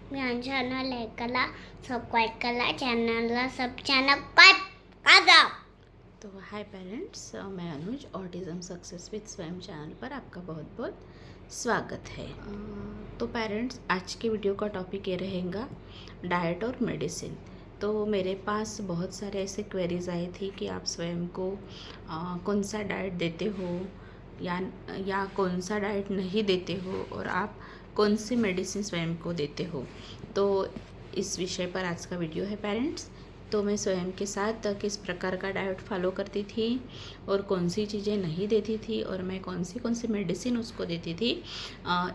मी channel ऐकायला subscribe करा चॅनलला सबस्क्राईब करा। तो हाय पेरेंट्स, मैं अनुज ऑटिज़म सक्सेस विद स्वयं चैनल पर आपका बहुत बहुत स्वागत है। तो पेरेंट्स, आज के वीडियो का टॉपिक ये रहेगा डाइट और मेडिसिन। तो मेरे पास बहुत सारे ऐसे क्वेरीज आए थी कि आप स्वयं को कौन सा डाइट देते हो या कौन सा डाइट नहीं देते हो और आप कौन सी मेडिसिन स्वयं को देते हो। तो इस विषय पर आज का वीडियो है पेरेंट्स। तो मैं स्वयं के साथ किस प्रकार का डाइट फॉलो करती थी और कौन सी चीज़ें नहीं देती थी और मैं कौन सी मेडिसिन उसको देती थी,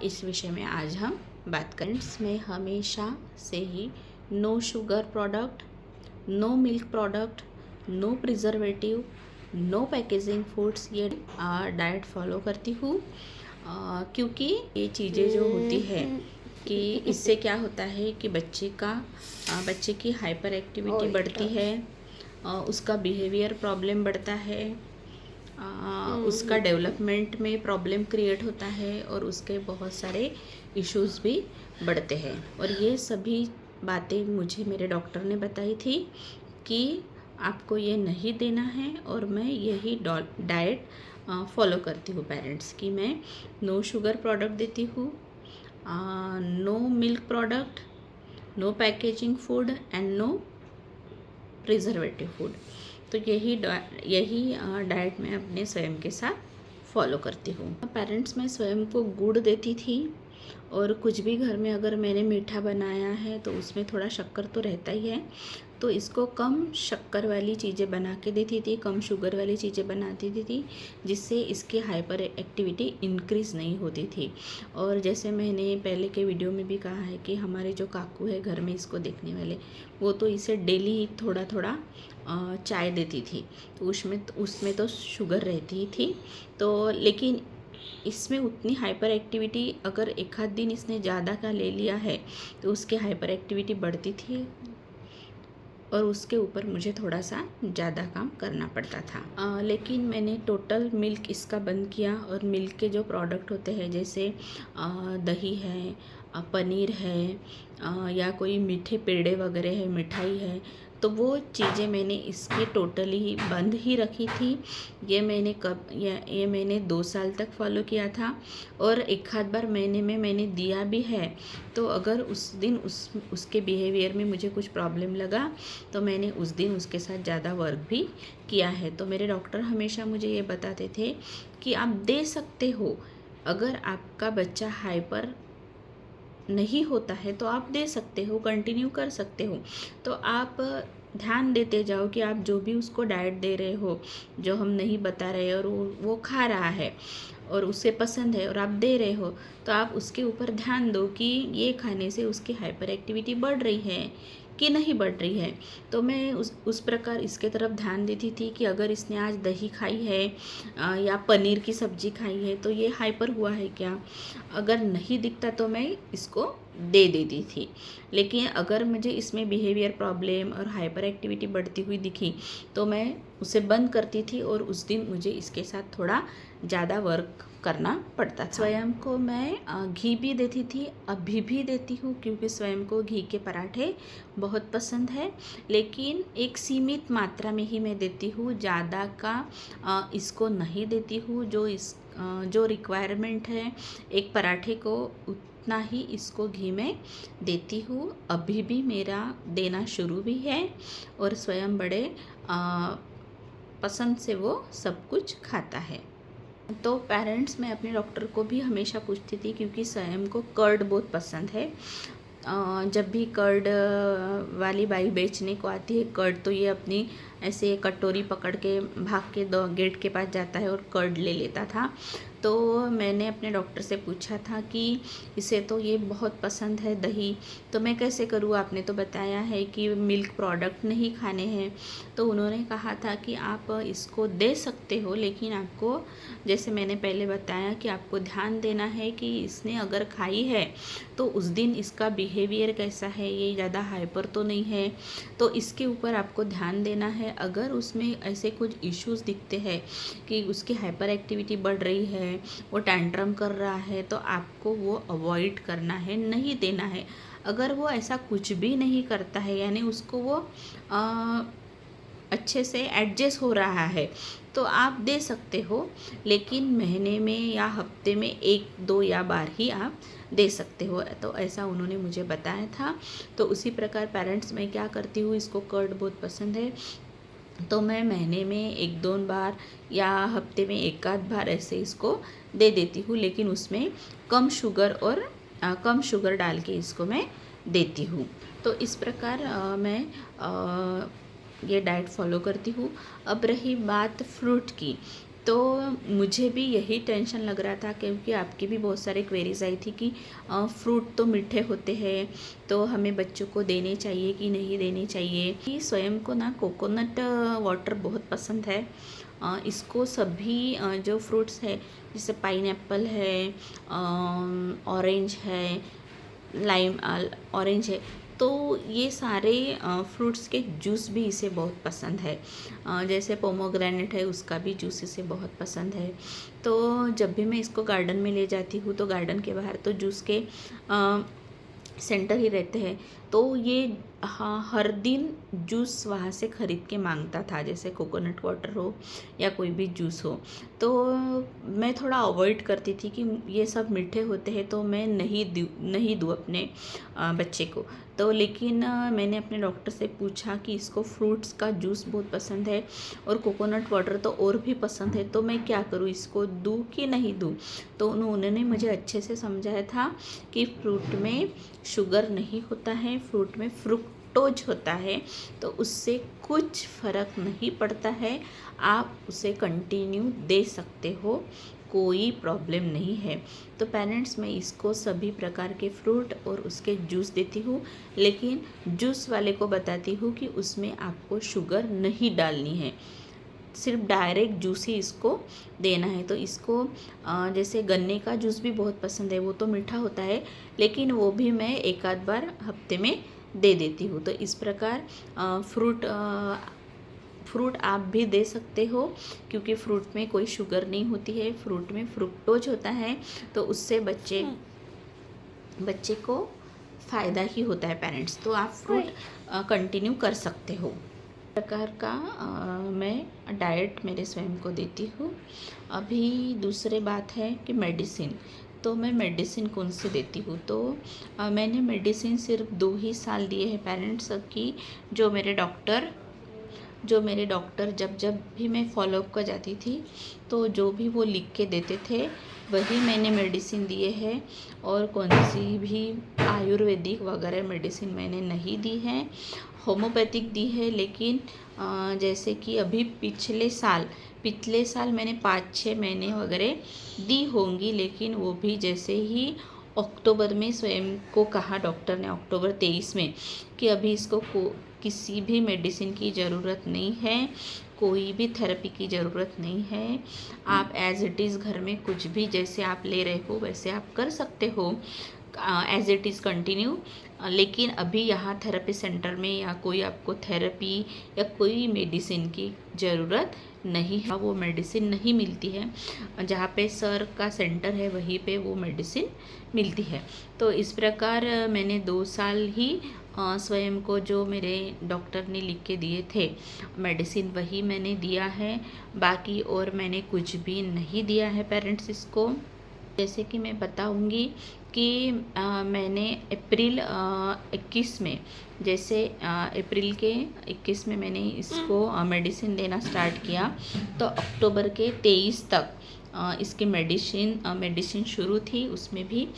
इस विषय में आज हम बात करें। मैं हमेशा से ही no sugar product, no milk product, no preservative, no packaging foods ये डाइट फॉलो करती हूँ, क्योंकि ये चीज़ें जो होती है कि इससे क्या होता है कि बच्चे की हाइपर एक्टिविटी बढ़ती है, उसका बिहेवियर प्रॉब्लम बढ़ता है, उसका डेवलपमेंट में प्रॉब्लम क्रिएट होता है और उसके बहुत सारे इश्यूज भी बढ़ते हैं। और ये सभी बातें मुझे मेरे डॉक्टर ने बताई थी कि आपको ये नहीं देना है और मैं यही डाइट फॉलो करती हूँ पेरेंट्स, कि मैं नो शुगर प्रोडक्ट देती हूँ, no milk product, no packaging food and no preservative food. तो यही डाइट मैं अपने स्वयं के साथ फॉलो करती हूँ। पेरेंट्स, मैं स्वयं को गुड़ देती थी और कुछ भी घर में अगर मैंने मीठा बनाया है तो उसमें थोड़ा शक्कर तो रहता ही है, तो इसको कम शक्कर वाली चीज़ें बना के देती थी, कम शुगर वाली चीज़ें बनाती थी, जिससे इसकी हाइपर एक्टिविटी इंक्रीज़ नहीं होती थी। और जैसे मैंने पहले के वीडियो में भी कहा है कि हमारे जो काकू है घर में इसको देखने वाले, वो तो इसे डेली थोड़ा थोड़ा चाय देती थी, तो उसमें तो शुगर रहती ही थी। तो लेकिन इसमें उतनी हाइपर एक्टिविटी, अगर एक आध दिन इसने ज़्यादा का ले लिया है तो उसकी हाइपर एक्टिविटी बढ़ती थी और उसके ऊपर मुझे थोड़ा सा ज़्यादा काम करना पड़ता था। लेकिन मैंने टोटल मिल्क इसका बंद किया और मिल्क के जो प्रोडक्ट होते हैं जैसे दही है, पनीर है, या कोई मीठे पेड़े वगैरह है, मिठाई है, तो वो चीज़ें मैंने इसकी टोटली बंद ही रखी थी। ये मैंने 2 साल तक फॉलो किया था और एक आध बार महीने में मैंने दिया भी है। तो अगर उस दिन उसके बिहेवियर में मुझे कुछ प्रॉब्लम लगा तो मैंने उस दिन उसके साथ ज़्यादा वर्क भी किया है। तो मेरे डॉक्टर हमेशा मुझे ये बताते थे कि आप दे सकते हो, अगर आपका बच्चा हाइपर नहीं होता है तो आप दे सकते हो, कंटिन्यू कर सकते हो। तो आप ध्यान देते जाओ कि आप जो भी उसको डाइट दे रहे हो, जो हम नहीं बता रहे और वो खा रहा है और उसे पसंद है और आप दे रहे हो, तो आप उसके ऊपर ध्यान दो कि ये खाने से उसकी हाइपर एक्टिविटी बढ़ रही है कि नहीं बढ़ रही है। तो मैं उस प्रकार इसके तरफ ध्यान देती थी कि अगर इसने आज दही खाई है या पनीर की सब्ज़ी खाई है तो ये हाइपर हुआ है क्या। अगर नहीं दिखता तो मैं इसको दे देती थी, लेकिन अगर मुझे इसमें बिहेवियर प्रॉब्लम और हाइपर एक्टिविटी बढ़ती हुई दिखी तो मैं उसे बंद करती थी और उस दिन मुझे इसके साथ थोड़ा ज़्यादा वर्क करना पड़ता था। स्वयं को मैं घी भी देती थी, अभी भी देती हूँ, क्योंकि स्वयं को घी के पराठे बहुत पसंद है, लेकिन एक सीमित मात्रा में ही मैं देती हूँ, ज़्यादा का इसको नहीं देती हूँ। जो रिक्वायरमेंट है एक पराठे को उतना ही इसको घी में देती हूँ। अभी भी मेरा देना शुरू भी है और स्वयं बड़े पसंद से वो सब कुछ खाता है। तो पेरेंट्स, मैं अपने डॉक्टर को भी हमेशा पूछती थी, क्योंकि स्वयं को कर्ड बहुत पसंद है। जब भी कर्ड वाली बाई बेचने को आती है कर्ड, तो ये अपनी ऐसे कटोरी पकड़ के भाग के गेट के पास जाता है और कर्ड ले लेता था। तो मैंने अपने डॉक्टर से पूछा था कि इसे तो ये बहुत पसंद है दही, तो मैं कैसे करूँ, आपने तो बताया है कि मिल्क प्रोडक्ट नहीं खाने हैं। तो उन्होंने कहा था कि आप इसको दे सकते हो, लेकिन आपको, जैसे मैंने पहले बताया, कि आपको ध्यान देना है कि इसने अगर खाई है तो उस दिन इसका बिहेवियर कैसा है, ये ज़्यादा हाइपर तो नहीं है, तो इसके ऊपर आपको ध्यान देना है। अगर उसमें ऐसे कुछ इश्यूज़ दिखते हैं कि उसकी हाइपर एक्टिविटी बढ़ रही है है, वो टैंट्रम कर रहा है, तो आपको वो अवॉइड करना है, नहीं देना है। अगर वो ऐसा कुछ भी नहीं करता है, यानी उसको वो अच्छे से एडजस्ट हो रहा है, तो आप दे सकते हो, लेकिन महीने में या हफ्ते में 1-2 या बार ही आप दे सकते हो। तो ऐसा उन्होंने मुझे बताया था। तो उसी प्रकार पेरेंट्स मैं क्या करती हूँ, इसको कर्ड बहुत पसंद है, तो मैं महीने में 1-2 बार या हफ्ते में 1-आध बार ऐसे इसको दे देती हूँ, लेकिन उसमें कम शुगर डाल के इसको मैं देती हूँ। तो इस प्रकार मैं ये डाइट फॉलो करती हूँ। अब रही बात फ्रूट की, तो मुझे भी यही टेंशन लग रहा था, क्योंकि आपकी भी बहुत सारे क्वेरीज आई थी कि फ्रूट तो मीठे होते हैं, तो हमें बच्चों को देने चाहिए कि नहीं देने चाहिए। कि स्वयं को ना कोकोनट वाटर बहुत पसंद है। इसको सभी जो फ्रूट्स है, जैसे पाइनएप्पल है, ऑरेंज है, लाइम ऑरेंज है, तो ये सारे फ्रूट्स के जूस भी इसे बहुत पसंद है। जैसे पोमोग्रेनेट है, उसका भी जूस इसे बहुत पसंद है। तो जब भी मैं इसको गार्डन में ले जाती हूँ, तो गार्डन के बाहर तो जूस के सेंटर ही रहते हैं, तो ये हर दिन जूस वहाँ से ख़रीद के मांगता था, जैसे कोकोनट वाटर हो या कोई भी जूस हो। तो मैं थोड़ा अवॉइड करती थी कि ये सब मीठे होते हैं, तो मैं नहीं दूँ अपने बच्चे को। तो लेकिन मैंने अपने डॉक्टर से पूछा कि इसको फ्रूट्स का जूस बहुत पसंद है और कोकोनट वाटर तो और भी पसंद है, तो मैं क्या करूँ, इसको दूँ कि नहीं दूँ। तो उन्होंने मुझे अच्छे से समझाया था कि फ्रूट में शुगर नहीं होता है, फ्रूट में फ्रुक्टोज होता है, तो उससे कुछ फ़र्क नहीं पड़ता है, आप उसे कंटिन्यू दे सकते हो, कोई प्रॉब्लम नहीं है। तो पेरेंट्स, मैं इसको सभी प्रकार के फ्रूट और उसके जूस देती हूँ, लेकिन जूस वाले को बताती हूँ कि उसमें आपको शुगर नहीं डालनी है, सिर्फ डायरेक्ट जूस ही इसको देना है। तो इसको जैसे गन्ने का जूस भी बहुत पसंद है, वो तो मीठा होता है, लेकिन वो भी मैं 1-आध बार हफ्ते में दे देती हूँ। तो इस प्रकार फ्रूट आप भी दे सकते हो, क्योंकि फ्रूट में कोई शुगर नहीं होती है, फ्रूट में फ्रुक्टोज होता है, तो उससे बच्चे को फ़ायदा ही होता है पेरेंट्स। तो आप फ्रूट कंटिन्यू कर सकते हो। प्रकार का मैं डाइट मेरे स्वयं को देती हूँ। अभी दूसरी बात है कि मेडिसिन, तो मैं मेडिसिन कौन सी देती हूँ, तो मैंने मेडिसिन सिर्फ 2 ही साल दिए हैं पेरेंट्स की, जो मेरे डॉक्टर जब भी मैं फॉलोअप कर जाती थी, तो जो भी वो लिख के देते थे वही मैंने मेडिसिन दिए हैं, और कौन सी भी आयुर्वेदिक वगैरह मेडिसिन मैंने नहीं दी है। होम्योपैथिक दी है, लेकिन जैसे कि अभी पिछले साल मैंने 5-6 महीने वगैरह दी होंगी, लेकिन वो भी जैसे ही अक्टूबर में स्वयं को कहा डॉक्टर ने, अक्टूबर 23 में, कि अभी इसको किसी भी मेडिसिन की ज़रूरत नहीं है, कोई भी थेरेपी की ज़रूरत नहीं है, आप एज इट इज़ घर में कुछ भी जैसे आप ले रहे हो वैसे आप कर सकते हो, एज इट इज़ कंटिन्यू। लेकिन अभी यहाँ थेरेपी सेंटर में या कोई आपको थेरेपी या कोई मेडिसिन की ज़रूरत नहीं है, वो मेडिसिन नहीं मिलती है। जहाँ पे सर का सेंटर है वहीं पे वो मेडिसिन मिलती है। तो इस प्रकार मैंने 2 साल ही स्वयं को जो मेरे डॉक्टर ने लिख के दिए थे मेडिसिन, वही मैंने दिया है, बाकी और मैंने कुछ भी नहीं दिया है पेरेंट्स इसको। जैसे कि मैं बताऊंगी कि मैंने अप्रैल 21 में, जैसे अप्रैल के 21 में मैंने इसको मेडिसिन देना स्टार्ट किया, तो अक्टूबर के 23 तक इसकी मेडिसिन शुरू थी। उसमें भी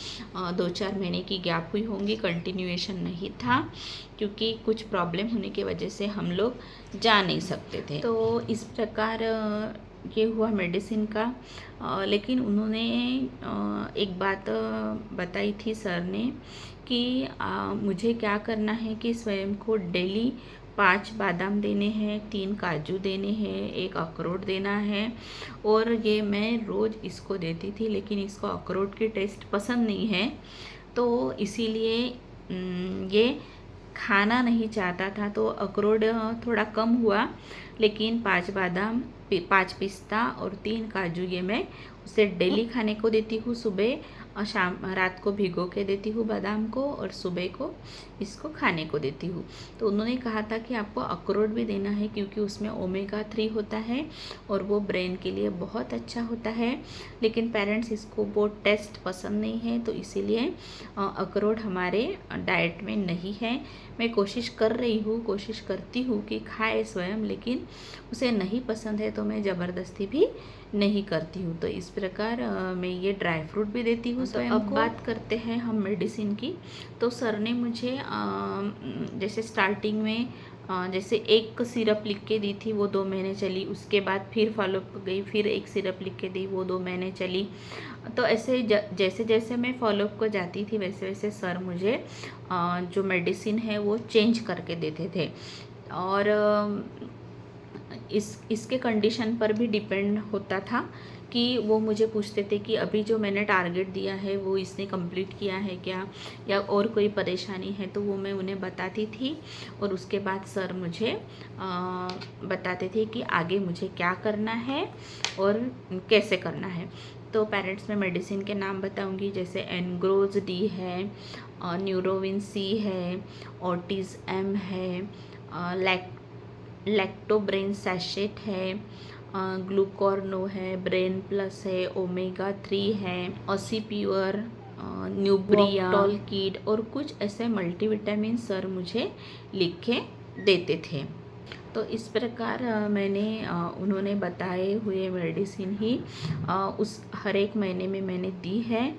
2-4 महीने की गैप हुई होंगी, कंटिन्यूएशन नहीं था, क्योंकि कुछ प्रॉब्लम होने की वजह से हम लोग जा नहीं सकते थे। तो इस प्रकार ये हुआ मेडिसिन का। लेकिन उन्होंने एक बात बताई थी सर ने कि मुझे क्या करना है कि स्वयं को डेली 5 बादाम देने हैं, 3 काजू देने हैं, 1 अखरोट देना है, और ये मैं रोज़ इसको देती थी, लेकिन इसको अखरोट की टेस्ट पसंद नहीं है, तो इसीलिए ये खाना नहीं चाहता था, तो अखरोट थोड़ा कम हुआ, लेकिन 5 बादाम, 5 पिस्ता और 3 काजू ये मैं उसे डेली खाने को देती हूँ। सुबह और शाम रात को भिगो के देती हूँ बादाम को, और सुबह को इसको खाने को देती हूँ। तो उन्होंने कहा था कि आपको अखरोट भी देना है क्योंकि उसमें ओमेगा 3 होता है और वो ब्रेन के लिए बहुत अच्छा होता है। लेकिन पेरेंट्स इसको वो टेस्ट पसंद नहीं है, तो इसीलिए अखरोट हमारे डाइट में नहीं है। मैं कोशिश करती हूँ कि खाए स्वयं, लेकिन उसे नहीं पसंद है तो मैं ज़बरदस्ती भी नहीं करती हूँ। तो इस प्रकार मैं ये ड्राई फ्रूट भी देती हूँ स्वयं को। अब बात करते हैं हम मेडिसिन की। तो सर ने मुझे जैसे स्टार्टिंग में जैसे एक सिरप लिख के दी थी, वो 2 महीने चली। उसके बाद फिर फॉलोअप गई, फिर एक सिरप लिख के दी, वो 2 महीने चली। तो ऐसे जैसे जैसे मैं फॉलोअप को जाती थी वैसे वैसे सर मुझे जो मेडिसिन है वो चेंज करके देते थे। और इसके कंडीशन पर भी डिपेंड होता था कि वो मुझे पूछते थे कि अभी जो मैंने टारगेट दिया है वो इसने कंप्लीट किया है क्या, या और कोई परेशानी है, तो वो मैं उन्हें बताती थी। और उसके बाद सर मुझे बताते थे कि आगे मुझे क्या करना है और कैसे करना है। तो पेरेंट्स में मेडिसिन के नाम बताऊंगी, जैसे एनग्रोज डी है, न्यूरोविन सी है, ऑर्टिज एम है, लैक्टोब्रेन सैशेट है, ग्लूकोर्नो है, ब्रेन प्लस है, ओमेगा 3 है, ऑसीप्योर, न्यूब्रिया, टॉलकिड और कुछ ऐसे मल्टीविटामिन सर मुझे लिख के देते थे। तो इस प्रकार मैंने उन्होंने बताए हुए मेडिसिन ही उस हर एक महीने में मैंने दी है।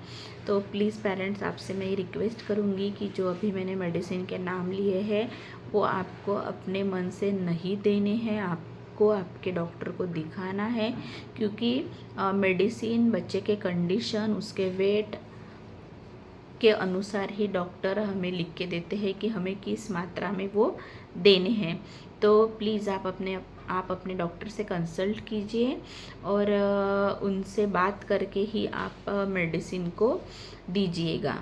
तो प्लीज़ पेरेंट्स, आपसे मैं ये रिक्वेस्ट करूँगी कि जो अभी मैंने मेडिसिन के नाम लिए हैं वो आपको अपने मन से नहीं देने हैं, आपको आपके डॉक्टर को दिखाना है। क्योंकि मेडिसिन बच्चे के कंडीशन, उसके वेट के अनुसार ही डॉक्टर हमें लिख के देते हैं कि हमें किस मात्रा में वो देने हैं। तो प्लीज़ आप अपने डॉक्टर से कंसल्ट कीजिए और उनसे बात करके ही आप मेडिसिन को दीजिएगा।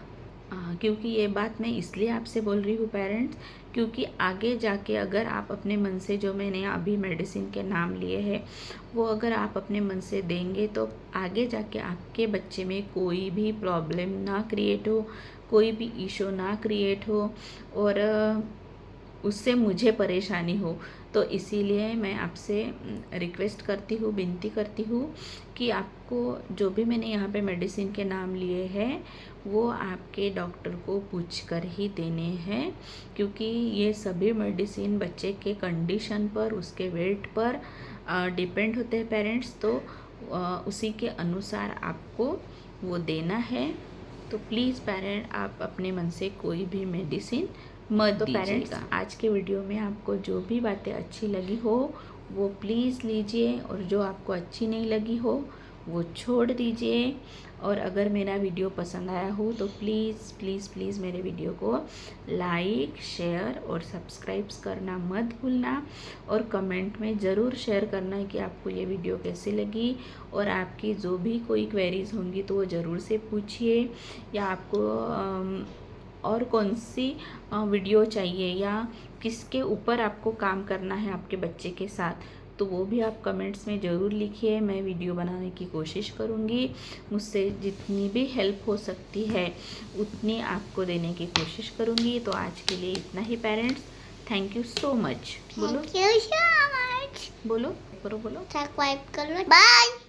क्योंकि ये बात मैं इसलिए आपसे बोल रही हूँ पेरेंट्स, क्योंकि आगे जाके अगर आप अपने मन से जो मैंने अभी मेडिसिन के नाम लिए हैं वो अगर आप अपने मन से देंगे तो आगे जाके आपके बच्चे में कोई भी प्रॉब्लम ना क्रिएट हो, कोई भी इशू ना क्रिएट हो और उससे मुझे परेशानी हो। तो इसीलिए मैं आपसे रिक्वेस्ट करती हूँ, विनती करती हूँ कि आपको जो भी मैंने यहाँ पे मेडिसिन के नाम लिए हैं वो आपके डॉक्टर को पूछकर ही देने हैं। क्योंकि ये सभी मेडिसिन बच्चे के कंडीशन पर, उसके वेट पर डिपेंड होते हैं पेरेंट्स। तो उसी के अनुसार आपको वो देना है। तो प्लीज़ पेरेंट, आप अपने मन से कोई भी मेडिसिन मत दीजिएगा। पेरेंट्स, आज के वीडियो में आपको जो भी बातें अच्छी लगी हो वो प्लीज़ लीजिए, और जो आपको अच्छी नहीं लगी हो वो छोड़ दीजिए। और अगर मेरा वीडियो पसंद आया हो तो प्लीज़ प्लीज़ प्लीज़ मेरे वीडियो को लाइक, शेयर और सब्सक्राइब करना मत भूलना। और कमेंट में ज़रूर शेयर करना है कि आपको ये वीडियो कैसी लगी, और आपकी जो भी कोई क्वेरीज होंगी तो वो ज़रूर से पूछिए, या आपको और कौन सी वीडियो चाहिए या किसके ऊपर आपको काम करना है आपके बच्चे के साथ, तो वो भी आप कमेंट्स में ज़रूर लिखिए। मैं वीडियो बनाने की कोशिश करूँगी, मुझसे जितनी भी हेल्प हो सकती है उतनी आपको देने की कोशिश करूँगी। तो आज के लिए इतना ही parents, thank you so much. बोलो, थैंक यू सो मच। बोलो, बोलो, बोलो। सब्सक्राइब करो, बाय।